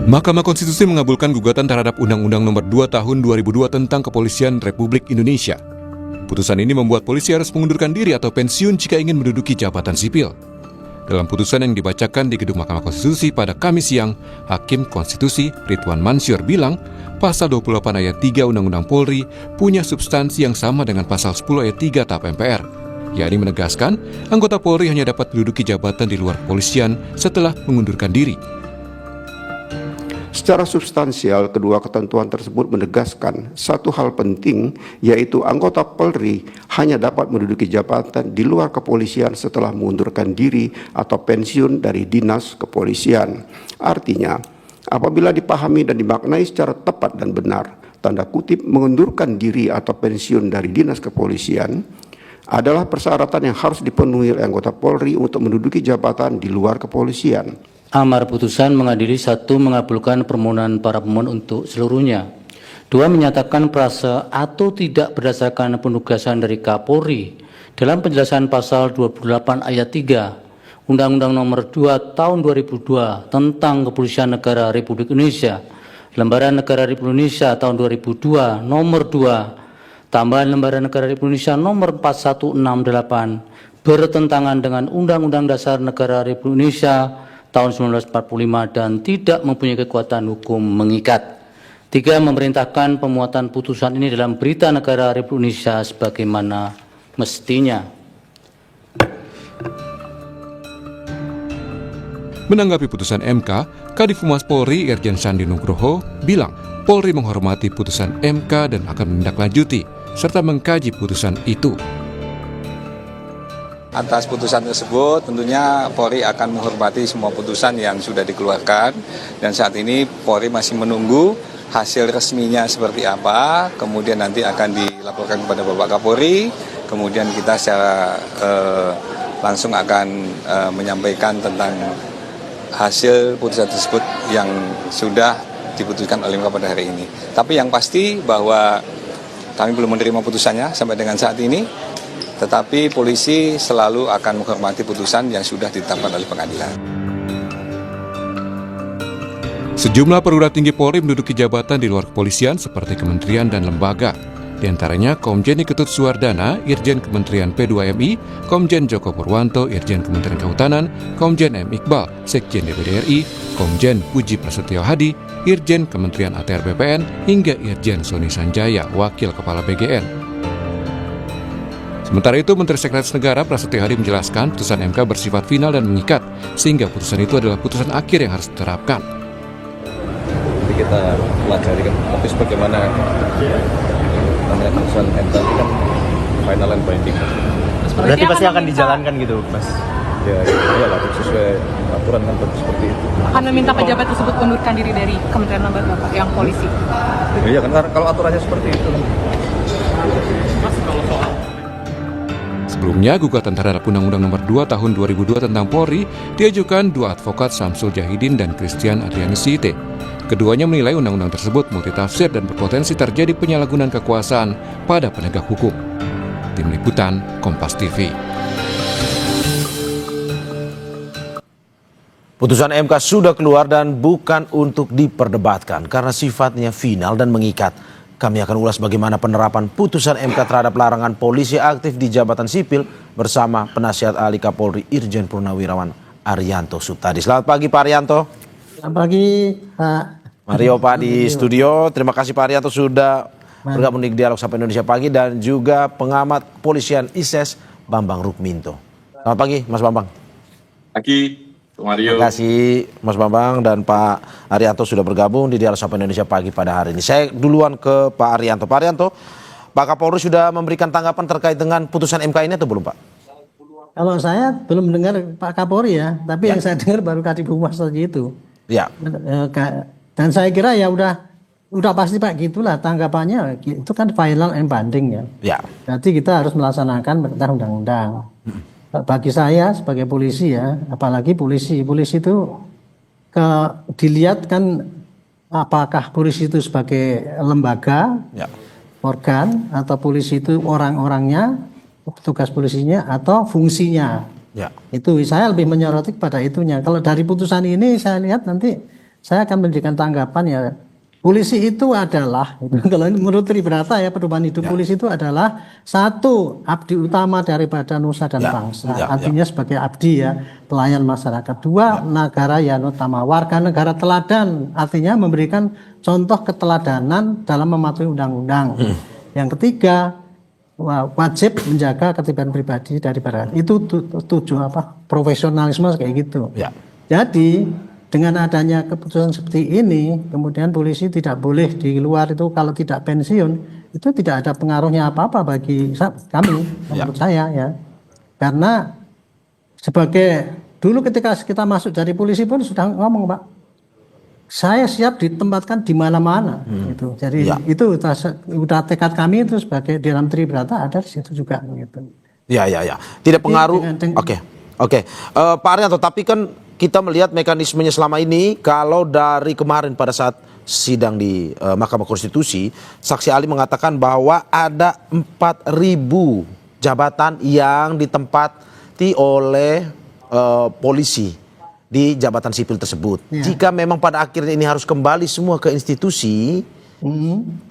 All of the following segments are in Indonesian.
Mahkamah Konstitusi mengabulkan gugatan terhadap Undang-Undang Nomor 2 Tahun 2002 tentang Kepolisian Republik Indonesia. Putusan ini membuat polisi harus mengundurkan diri atau pensiun jika ingin menduduki jabatan sipil. Dalam putusan yang dibacakan di Gedung Mahkamah Konstitusi pada Kamis siang, Hakim Konstitusi Ridwan Mansyur bilang, Pasal 28 ayat 3 Undang-Undang Polri punya substansi yang sama dengan Pasal 10 ayat 3 TAP MPR, yakni menegaskan anggota Polri hanya dapat menduduki jabatan di luar kepolisian setelah mengundurkan diri. Secara substansial, kedua ketentuan tersebut menegaskan satu hal penting, yaitu anggota Polri hanya dapat menduduki jabatan di luar kepolisian setelah mengundurkan diri atau pensiun dari dinas kepolisian. Artinya, apabila dipahami dan dimaknai secara tepat dan benar, tanda kutip mengundurkan diri atau pensiun dari dinas kepolisian adalah persyaratan yang harus dipenuhi oleh anggota Polri untuk menduduki jabatan di luar kepolisian. Amar putusan mengadili: 1. Mengabulkan permohonan para pemohon untuk seluruhnya. 2. Menyatakan prase atau tidak berdasarkan penugasan dari Kapolri dalam penjelasan pasal 28 ayat 3 Undang-Undang Nomor 2 Tahun 2002 tentang Kepolisian Negara Republik Indonesia, Lembaran Negara Republik Indonesia tahun 2002 Nomor 2 tambahan Lembaran Negara Republik Indonesia Nomor 4168 bertentangan dengan Undang-Undang Dasar Negara Republik Indonesia tahun 1945 dan tidak mempunyai kekuatan hukum mengikat. 3. Memerintahkan pemuatan putusan ini dalam Berita Negara Republik Indonesia sebagaimana mestinya. Menanggapi putusan MK, Kadif Humas Polri Irjen Sandi Nugroho bilang Polri menghormati putusan MK dan akan menindaklanjuti serta mengkaji putusan itu. Atas putusan tersebut tentunya Polri akan menghormati semua putusan yang sudah dikeluarkan, dan saat ini Polri masih menunggu hasil resminya seperti apa, kemudian nanti akan dilaporkan kepada Bapak Kapolri, kemudian kita secara langsung akan menyampaikan tentang hasil putusan tersebut yang sudah diputuskan oleh MK pada hari ini. Tapi yang pasti bahwa kami belum menerima putusannya sampai dengan saat ini, tetapi polisi selalu akan menghormati putusan yang sudah ditetapkan oleh pengadilan. Sejumlah perwira tinggi Polri menduduki jabatan di luar kepolisian seperti kementerian dan lembaga. Di antaranya Komjen Ketut Suwardana, Irjen Kementerian P2MI, Komjen Joko Purwanto, Irjen Kementerian Kehutanan, Komjen M. Iqbal, Sekjen DPD RI, Komjen Puji Prasetyo Hadi, Irjen Kementerian ATR BPN, hingga Irjen Soni Sanjaya, Wakil Kepala BGN. Sementara itu, Menteri Sekretaris Negara Prasetyo Hadi menjelaskan putusan MK bersifat final dan mengikat, sehingga putusan itu adalah putusan akhir yang harus diterapkan. Jadi kita pelajari kan, tapi sebagaimana namanya putusan MK itu kan final and binding. Berarti pasti akan dijalankan gitu, Mas? Ya lah, sesuai aturan kan seperti itu. Akan meminta pejabat tersebut mundurkan diri dari Kementerian Lembaga Bapak yang polisi? Iya kan, kalau aturannya seperti itu. Sebelumnya, gugatan terhadap Undang-Undang Nomor 2 Tahun 2002 tentang Polri diajukan dua advokat Samsul Jahidin dan Christian Adrianus Site. Keduanya menilai undang-undang tersebut multitafsir dan berpotensi terjadi penyalahgunaan kekuasaan pada penegak hukum. Tim Liputan, Kompas TV. Putusan MK sudah keluar dan bukan untuk diperdebatkan karena sifatnya final dan mengikat. Kami akan ulas bagaimana penerapan putusan MK terhadap larangan polisi aktif di jabatan sipil bersama penasihat ahli Kapolri Irjen Purnawirawan Arianto Suptadi. Selamat pagi Pak Arianto. Selamat pagi Pak Mario Pak di studio. Terima kasih Pak Arianto sudah bergabung di Dialog Sapa Indonesia Pagi, dan juga pengamat kepolisian ISES Bambang Rukminto. Selamat pagi Mas Bambang. Pagi. Mario. Terima kasih Mas Bambang dan Pak Arianto sudah bergabung di Dialog Sapa Indonesia Pagi pada hari ini. Saya duluan ke Pak Arianto. Pak Arianto, Pak Kapolri sudah memberikan tanggapan terkait dengan putusan MK ini atau belum Pak? Kalau saya belum mendengar Pak Kapolri ya, tapi yang saya dengar baru Kadif Humas saja itu. Ya. Dan saya kira ya udah pasti Pak, gitulah tanggapannya. Itu kan final and binding ya. Ya. Berarti kita harus melaksanakan perintah undang-undang. Bagi saya sebagai polisi ya, apalagi polisi itu dilihat kan apakah polisi itu sebagai lembaga, organ, atau polisi itu orang-orangnya, petugas polisinya, atau fungsinya. Itu saya lebih menyoroti kepada itunya. Kalau dari putusan ini saya lihat nanti saya akan memberikan tanggapan ya. Polisi itu adalah, kalau menurut Tribrata ya, pedoman hidup polisi itu adalah satu, abdi utama daripada nusa dan bangsa. Artinya sebagai abdi ya, pelayan masyarakat. Dua, negara yang utama, warga negara teladan. Artinya memberikan contoh keteladanan dalam mematuhi undang-undang. Yang ketiga, wajib menjaga ketertiban pribadi daripada itu tujuan profesionalisme kayak gitu. Jadi dengan adanya keputusan seperti ini, kemudian polisi tidak boleh di luar itu kalau tidak pensiun, itu tidak ada pengaruhnya apa-apa bagi kami, menurut saya ya. Karena sebagai dulu ketika kita masuk dari polisi pun sudah ngomong, Pak, saya siap ditempatkan di mana-mana gitu. Jadi itu udah tekad kami itu sebagai di dalam Tribrata ada di situ juga gitu. Ya. Tidak pengaruh. Oke. Pak Arianto, tapi kan kita melihat mekanismenya selama ini, kalau dari kemarin pada saat sidang di Mahkamah Konstitusi, saksi ahli mengatakan bahwa ada 4.000 jabatan yang ditempati oleh polisi di jabatan sipil tersebut. Jika memang pada akhirnya ini harus kembali semua ke institusi,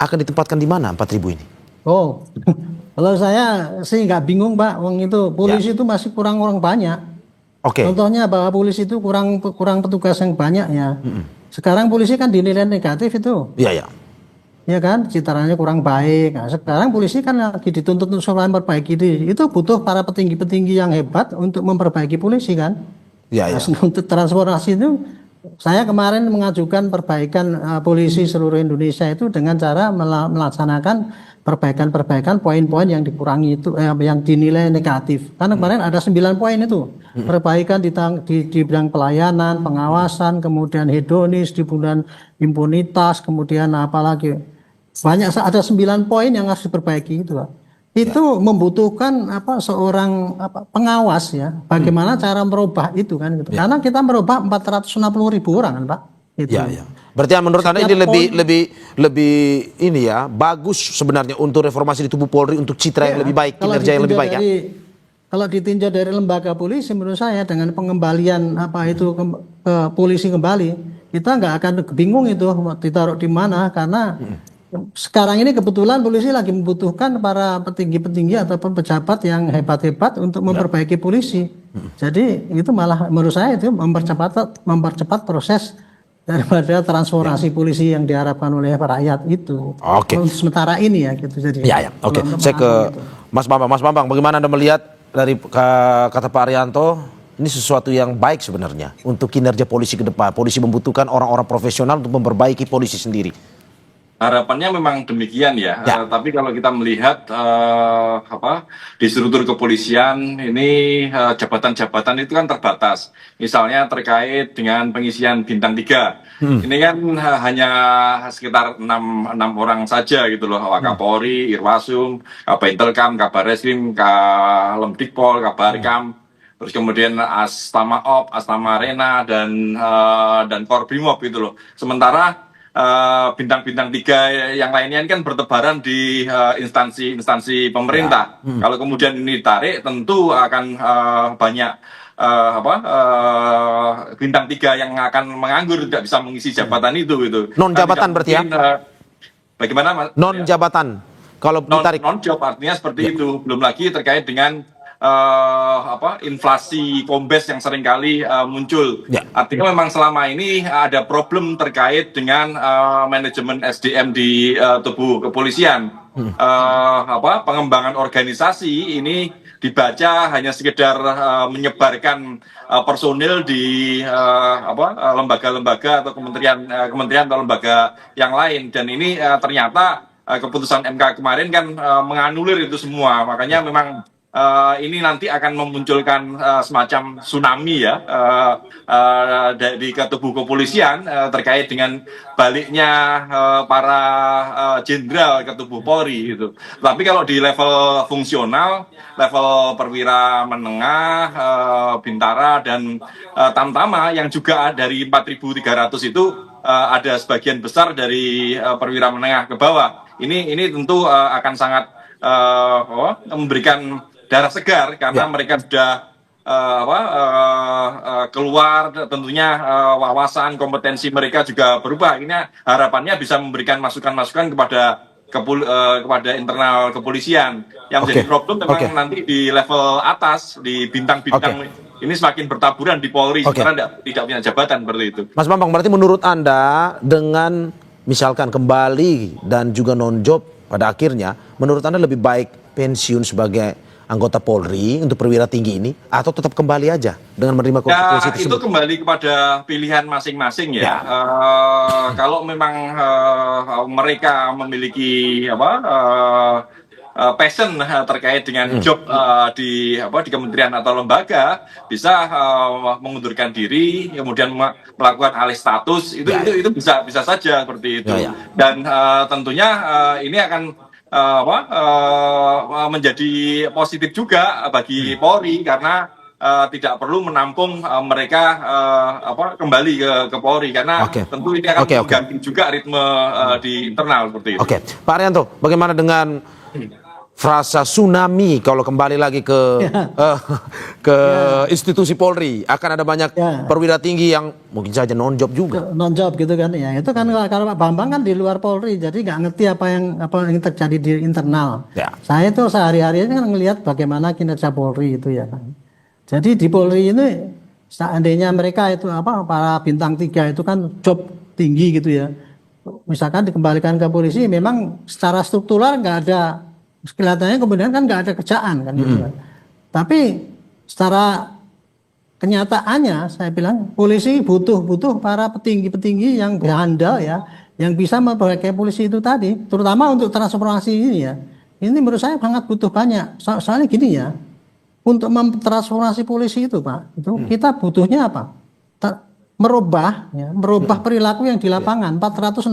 akan ditempatkan di mana 4.000 ini? Oh, kalau saya sih nggak bingung, Pak. Wong itu polisi itu masih kurang orang banyak. Contohnya bahwa polisi itu kurang petugas yang banyak ya. Sekarang polisi kan dinilai negatif itu. Ya kan, citranya kurang baik. Nah, sekarang polisi kan lagi dituntut untuk memperbaiki itu butuh para petinggi-petinggi yang hebat untuk memperbaiki polisi kan. Nah, untuk transformasi itu saya kemarin mengajukan perbaikan polisi seluruh Indonesia itu dengan cara melaksanakan perbaikan-perbaikan poin-poin yang dikurangi itu yang dinilai negatif. Karena kemarin ada 9 poin itu. Perbaikan di bidang pelayanan, pengawasan, kemudian hedonis, di bidang impunitas, kemudian apalagi banyak, ada 9 poin yang harus diperbaiki itu, Pak. Itu membutuhkan seorang pengawas ya. Bagaimana cara merubah itu kan gitu. Karena kita merubah 460.000 orang kan, Pak. Gitu. Berarti menurut Anda ini lebih ini ya, bagus sebenarnya untuk reformasi di tubuh Polri, untuk citra yang lebih baik, kinerja yang lebih baik ya. Kalau ditinjau dari lembaga polisi, menurut saya dengan pengembalian ke polisi kembali, kita nggak akan bingung itu ditaruh di mana, karena sekarang ini kebetulan polisi lagi membutuhkan para petinggi-petinggi ataupun pejabat yang hebat-hebat untuk memperbaiki polisi. Jadi itu malah menurut saya itu mempercepat proses daripada transformasi polisi yang diharapkan oleh rakyat itu. Untuk sementara ini ya gitu. Jadi. Saya ke Mas Bambang. Mas Bambang, bagaimana Anda melihat dari kata Pak Arianto, ini sesuatu yang baik sebenarnya untuk kinerja polisi ke depan. Polisi membutuhkan orang-orang profesional untuk memperbaiki polisi sendiri. Harapannya memang demikian ya. Tapi kalau kita melihat di struktur kepolisian ini jabatan-jabatan itu kan terbatas. Misalnya terkait dengan pengisian bintang 3. Ini kan hanya sekitar 6 orang saja gitu loh. Wakapolri, Irwasum, Kabintelkam, Kabareskrim, Lemdikpol, Kabarkam, terus kemudian Astamaop, Astamarena dan Korbimob gitu loh. Sementara bintang-bintang 3 yang lainnya kan bertebaran di instansi pemerintah. Kalau kemudian ini ditarik, tentu akan banyak bintang 3 yang akan menganggur, tidak bisa mengisi jabatan itu gitu. Non jabatan berarti ya? Bagaimana Mas? Non jabatan. Kalau ditarik. Non job artinya seperti itu. Belum lagi terkait dengan inflasi kombes yang seringkali muncul. Artinya memang selama ini ada problem terkait dengan manajemen SDM di tubuh kepolisian. Pengembangan organisasi ini dibaca hanya sekedar menyebarkan personil di lembaga-lembaga atau kementerian atau lembaga yang lain, dan ini ternyata keputusan MK kemarin kan menganulir itu semua. Makanya memang ini nanti akan memunculkan semacam tsunami ya di tubuh kepolisian terkait dengan baliknya para jenderal ke tubuh Polri gitu. Tapi kalau di level fungsional, level perwira menengah, bintara dan tamtama yang juga dari 4.300 itu ada sebagian besar dari perwira menengah ke bawah. Ini tentu akan sangat memberikan darah segar karena mereka sudah keluar, tentunya wawasan kompetensi mereka juga berubah. Ini harapannya bisa memberikan masukan-masukan kepada internal kepolisian. Yang menjadi problem memang nanti di level atas, di bintang-bintang ini semakin bertaburan di Polri, sekarang tidak punya jabatan seperti itu. Mas Bambang, berarti menurut Anda dengan misalkan kembali dan juga non-job pada akhirnya, menurut Anda lebih baik pensiun sebagai anggota Polri untuk perwira tinggi ini atau tetap kembali aja dengan menerima konsekuensi tersebut? Itu kembali kepada pilihan masing-masing ya. Kalau memang mereka memiliki passion terkait dengan job di kementerian atau lembaga, bisa mengundurkan diri, kemudian melakukan alih status, itu bisa saja seperti itu. Dan tentunya ini akan menjadi positif juga bagi Polri karena tidak perlu menampung mereka kembali ke Polri karena tentu ini akan mengganti juga ritme di internal seperti itu. Pak Arianto, bagaimana dengan frasa tsunami kalau kembali lagi ke institusi Polri, akan ada banyak perwira tinggi yang mungkin saja non-job juga. Non-job gitu kan, ya itu kan kalau Pak Bambang kan di luar Polri, jadi nggak ngerti apa yang terjadi di internal. Saya tuh sehari-hari kan ngelihat bagaimana kinerja Polri itu ya kan. Jadi di Polri ini seandainya mereka itu para bintang 3 itu kan job tinggi gitu ya, misalkan dikembalikan ke polisi, memang secara struktural nggak ada, kelihatannya kemudian kan nggak ada kerjaan kan gitu kan. Tapi secara kenyataannya saya bilang polisi butuh para petinggi-petinggi yang berandal ya, yang bisa memperbaiki polisi itu tadi, terutama untuk transformasi ini ya. Ini menurut saya sangat butuh banyak. Soalnya gini ya, untuk mentransformasi polisi itu Pak, itu kita butuhnya apa? Merubah perilaku yang di lapangan, 460.000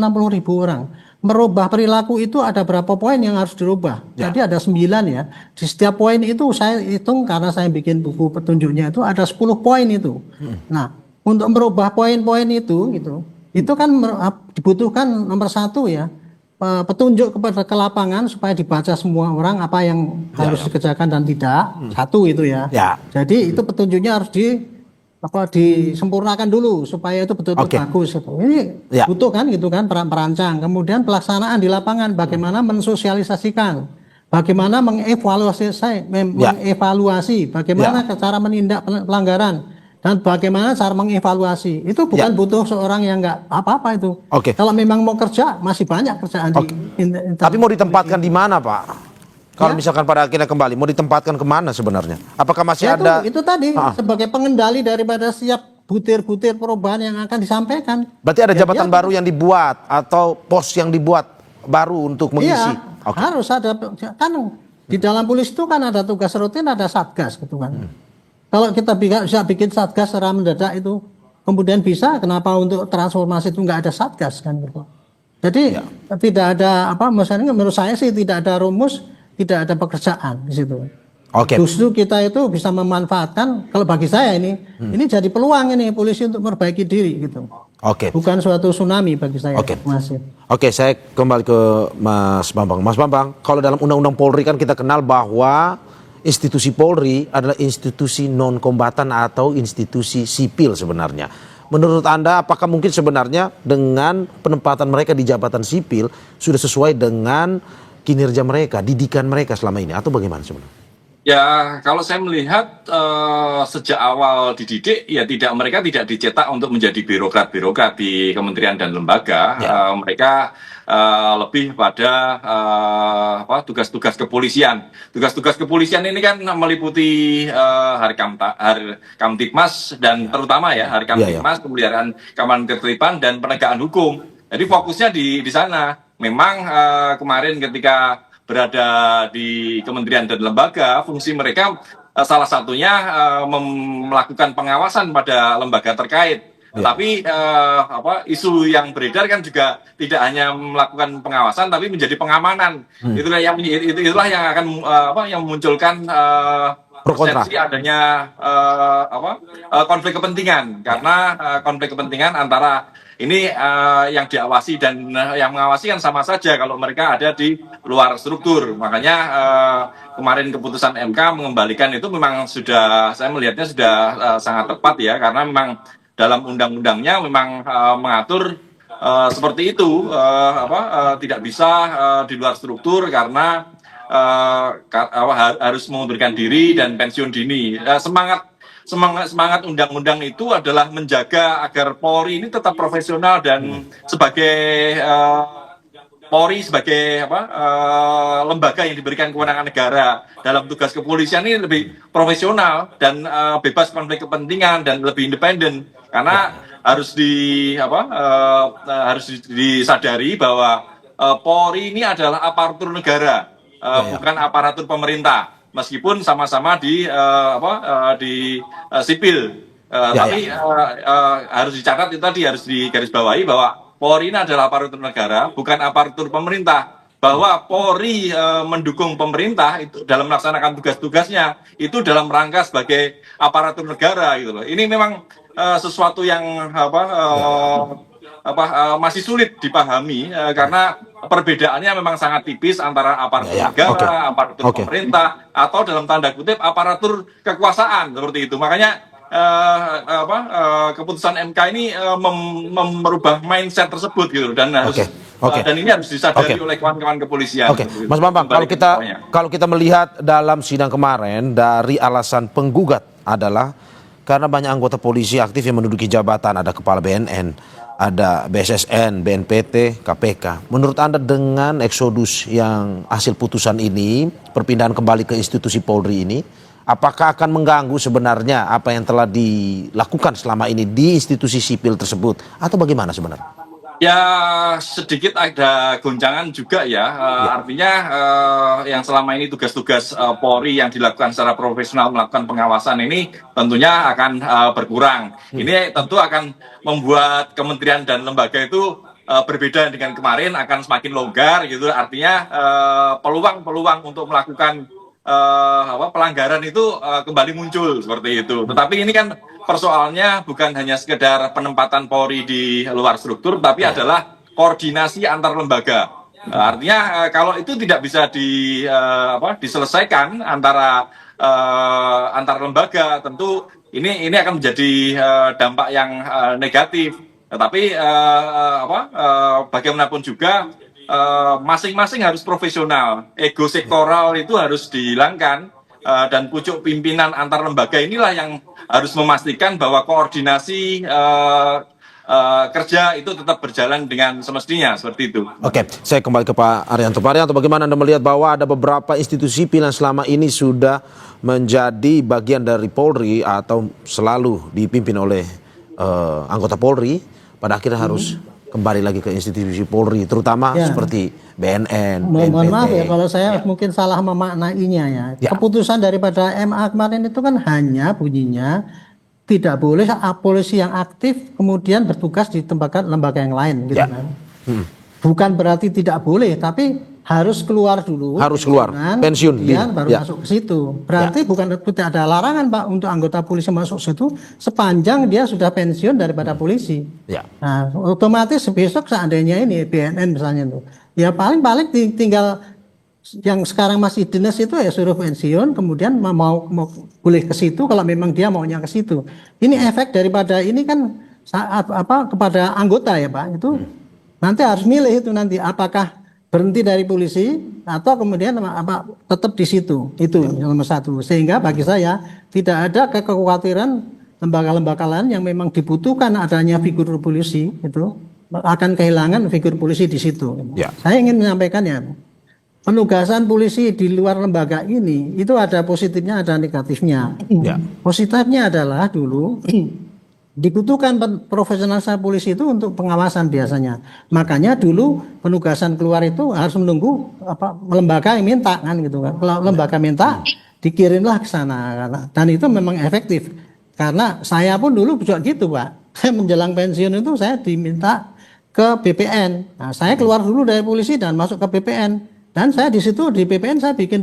orang. Merubah perilaku itu ada berapa poin yang harus dirubah? Tadi ada 9 ya. Di setiap poin itu saya hitung karena saya bikin buku petunjuknya itu ada 10 poin itu. Nah, untuk merubah poin-poin itu gitu, itu kan dibutuhkan nomor 1 ya, petunjuk kepada ke lapangan supaya dibaca semua orang apa yang harus dikerjakan dan tidak. 1 itu ya. Jadi itu petunjuknya harus disempurnakan dulu supaya itu betul-betul bagus gitu. Ini butuh kan gitu kan perancang. Kemudian pelaksanaan di lapangan, bagaimana mensosialisasikan, bagaimana mengevaluasi, bagaimana cara menindak pelanggaran, dan bagaimana cara mengevaluasi. Itu bukan butuh seorang yang nggak apa-apa itu. Kalau memang mau kerja, masih banyak kerjaan di Tapi mau ditempatkan di mana Pak? Kalau misalkan pada akhirnya kembali, mau ditempatkan kemana sebenarnya? Apakah masih ada? Itu tadi sebagai pengendali daripada setiap butir-butir perubahan yang akan disampaikan. Berarti ada jabatan baru yang dibuat atau pos yang dibuat baru untuk mengisi? Harus ada. Kan di dalam polisi itu kan ada tugas rutin, ada satgas gitu kan. Kalau kita bisa bikin satgas secara mendadak itu, kemudian bisa, kenapa untuk transformasi itu nggak ada satgas kan gitu. Jadi tidak ada misalnya menurut saya sih tidak ada rumus, tidak ada pekerjaan di situ. Justru kita itu bisa memanfaatkan, kalau bagi saya ini jadi peluang ini polisi untuk memperbaiki diri gitu. Bukan suatu tsunami bagi saya. Saya kembali ke Mas Bambang. Mas Bambang, kalau dalam Undang-Undang Polri kan kita kenal bahwa institusi Polri adalah institusi non kombatan atau institusi sipil sebenarnya. Menurut Anda, apakah mungkin sebenarnya dengan penempatan mereka di jabatan sipil sudah sesuai dengan kinerja mereka, didikan mereka selama ini, atau bagaimana sebenarnya? Ya, kalau saya melihat sejak awal dididik, ya mereka tidak dicetak untuk menjadi birokrat-birokrat di kementerian dan lembaga. Mereka lebih pada tugas-tugas kepolisian. Tugas-tugas kepolisian ini kan meliputi Kamtipmas dan terutama Hari Kamtipmas, pemeliharaan keamanan ketertiban dan penegakan hukum. Jadi fokusnya di sana. Memang kemarin ketika berada di kementerian dan lembaga, fungsi mereka salah satunya melakukan pengawasan pada lembaga terkait. Tapi isu yang beredar kan juga tidak hanya melakukan pengawasan, tapi menjadi pengamanan. Itulah yang akan yang memunculkan Pro kontra. persepsi adanya konflik kepentingan karena konflik kepentingan antara ini yang diawasi dan yang mengawasi kan sama saja kalau mereka ada di luar struktur. Makanya kemarin keputusan MK mengembalikan itu memang sudah, saya melihatnya sudah sangat tepat ya, karena memang dalam undang-undangnya memang mengatur seperti itu, tidak bisa di luar struktur karena harus mengundurkan diri dan pensiun dini. Semangat undang-undang itu adalah menjaga agar Polri ini tetap profesional dan sebagai Polri sebagai lembaga yang diberikan kewenangan negara dalam tugas kepolisian ini lebih profesional dan bebas konflik kepentingan dan lebih independen, karena harus disadari bahwa Polri ini adalah aparatur negara, bukan aparatur pemerintah, meskipun sama-sama di sipil. Tapi harus dicatat itu tadi, harus digarisbawahi bahwa Polri ini adalah aparatur negara, bukan aparatur pemerintah. Bahwa Polri mendukung pemerintah itu dalam melaksanakan tugas-tugasnya itu dalam rangka sebagai aparatur negara gitu loh. Ini memang sesuatu yang masih sulit dipahami karena perbedaannya memang sangat tipis antara aparatur negara, aparatur pemerintah, atau dalam tanda kutip aparatur kekuasaan seperti itu. Makanya keputusan MK ini merubah mindset tersebut gitu, dan harus dan ini harus disadari oleh kawan-kawan kepolisian. Mas Bambang, kalau kita melihat dalam sidang kemarin, dari alasan penggugat adalah karena banyak anggota polisi aktif yang menduduki jabatan, ada kepala BNN, ada BSSN, BNPT, KPK. Menurut Anda dengan eksodus yang hasil putusan ini, perpindahan kembali ke institusi Polri ini, apakah akan mengganggu sebenarnya apa yang telah dilakukan selama ini di institusi sipil tersebut, atau bagaimana sebenarnya? Ya, sedikit ada goncangan juga ya. Artinya yang selama ini tugas-tugas Polri yang dilakukan secara profesional melakukan pengawasan ini tentunya akan berkurang. Ini tentu akan membuat kementerian dan lembaga itu berbeda dengan kemarin, akan semakin longgar gitu. Artinya peluang-peluang untuk melakukan pelanggaran itu kembali muncul seperti itu. Tetapi ini kan persoalannya bukan hanya sekedar penempatan Polri di luar struktur, tapi adalah koordinasi antar lembaga. Artinya kalau itu tidak bisa diselesaikan antara antar lembaga, tentu ini akan menjadi dampak yang negatif. Tetapi bagaimanapun juga masing-masing harus profesional, ego sektoral itu harus dihilangkan, dan pucuk pimpinan antar lembaga inilah yang harus memastikan bahwa koordinasi kerja itu tetap berjalan dengan semestinya, seperti itu. Oke, saya kembali ke Pak Arianto. Pak Arianto, bagaimana Anda melihat bahwa ada beberapa institusi sipil yang selama ini sudah menjadi bagian dari Polri atau selalu dipimpin oleh anggota Polri, pada akhirnya harus kembali lagi ke institusi Polri, terutama seperti BNN, BNPT. Mohon maaf ya kalau saya mungkin salah memaknainya ya. Keputusan daripada MA kemarin itu kan hanya bunyinya tidak boleh polisi yang aktif kemudian bertugas di lembaga yang lain gitu kan. Bukan berarti tidak boleh, tapi harus keluar dulu. Harus keluar, pensiun. Baru masuk ke situ. Berarti tidak ada larangan Pak untuk anggota polisi masuk situ sepanjang dia sudah pensiun daripada polisi. Nah, otomatis besok seandainya ini BNN misalnya tuh, ya paling tinggal yang sekarang masih dinas itu ya suruh pensiun, kemudian mau boleh ke situ kalau memang dia maunya ke situ. Ini efek daripada ini kan kepada anggota ya Pak, itu nanti harus milih itu nanti apakah berhenti dari polisi atau kemudian tetap di situ. Itu nomor satu. Sehingga bagi saya tidak ada kekhawatiran lembaga-lembaga lain yang memang dibutuhkan adanya figur polisi itu akan kehilangan figur polisi di situ. Saya ingin menyampaikan ya, penugasan polisi di luar lembaga ini itu ada positifnya, ada negatifnya. Positifnya adalah dulu dibutuhkan profesionalisasi polisi itu untuk pengawasan biasanya. Makanya dulu penugasan keluar itu harus menunggu lembaga yang minta kan gitu kan. Kalau lembaga minta dikirimlah ke sana, dan itu memang efektif. Karena saya pun dulu juga gitu Pak. Saya menjelang pensiun itu saya diminta ke BPN. Nah, saya keluar dulu dari polisi dan masuk ke BPN. Dan saya di situ di BPN saya bikin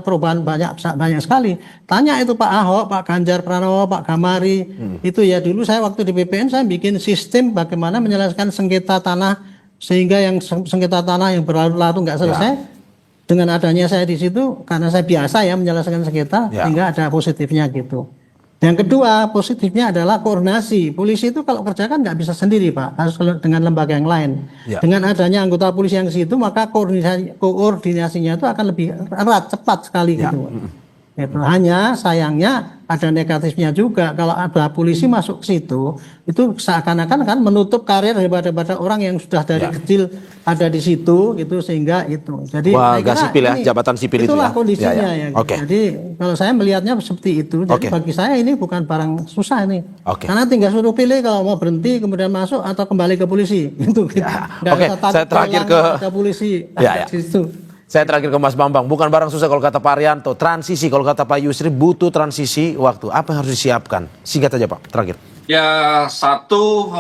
perubahan banyak sekali. Tanya itu Pak Ahok, Pak Ganjar Pranowo, Pak Gamari. Itu ya dulu saya waktu di BPN saya bikin sistem bagaimana menyelesaikan sengketa tanah sehingga yang sengketa tanah yang berlarut-larut nggak selesai. Dengan adanya saya di situ karena saya biasa ya menyelesaikan sengketa sehingga ada positifnya gitu. Yang kedua positifnya adalah koordinasi. Polisi itu kalau kerja kan nggak bisa sendiri Pak, harus dengan lembaga yang lain. Dengan adanya anggota polisi yang situ maka koordinasinya itu akan lebih erat, cepat sekali gitu. Gitu. Hanya sayangnya ada negatifnya juga kalau ada polisi masuk ke situ itu seakan-akan kan menutup karir daripada orang yang sudah dari kecil ada di situ gitu sehingga itu. Jadi sipil ya, jabatan sipil itu itulah ya. kondisinya ya. Gitu. Jadi kalau saya melihatnya seperti itu. Jadi bagi saya ini bukan barang susah nih. Karena tinggal suruh pilih kalau mau berhenti kemudian masuk atau kembali ke polisi gitu. Saya terakhir ke polisi. Saya terakhir ke Mas Bambang, bukan barang susah kalau kata Pak Arianto, transisi kalau kata Pak Yusri butuh transisi waktu. Apa yang harus disiapkan? Singkat saja Pak, terakhir. Ya satu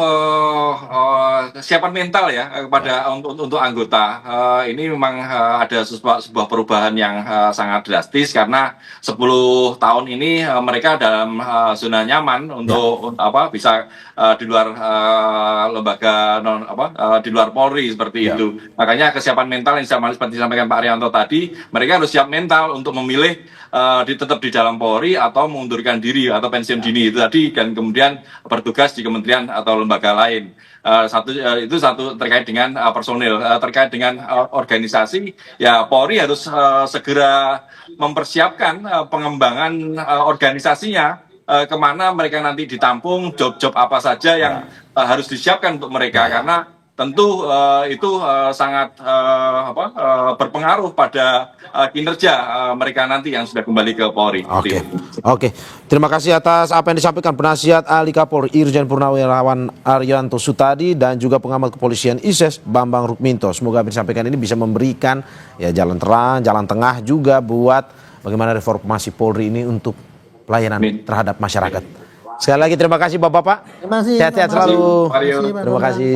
kesiapan mental ya kepada untuk anggota. Ini memang ada sebuah perubahan yang sangat drastis karena 10 tahun ini mereka dalam zona nyaman untuk bisa di luar lembaga di luar Polri seperti itu. Makanya kesiapan mental yang seperti disampaikan Pak Arianto tadi, mereka harus siap mental untuk memilih tetap di dalam Polri atau mengundurkan diri atau pensiun dini itu tadi dan kemudian bertugas di kementerian atau lembaga lain. Itu satu terkait dengan personil. Terkait dengan organisasi, ya Polri harus segera mempersiapkan pengembangan organisasinya, kemana mereka nanti ditampung, job-job apa saja yang harus disiapkan untuk mereka, karena tentu itu sangat berpengaruh pada kinerja mereka nanti yang sudah kembali ke Polri. Oke. Terima kasih atas apa yang disampaikan penasihat ahli Kapolri Irjen Purnawirawan Arianto Sutadi dan juga pengamat kepolisian ISES Bambang Rukminto. Semoga apa yang disampaikan ini bisa memberikan ya jalan terang, jalan tengah juga buat bagaimana reformasi Polri ini untuk pelayanan terhadap masyarakat. Sekali lagi terima kasih Bapak-bapak. Terima kasih. Sehat-sehat selalu. Mario. Terima kasih.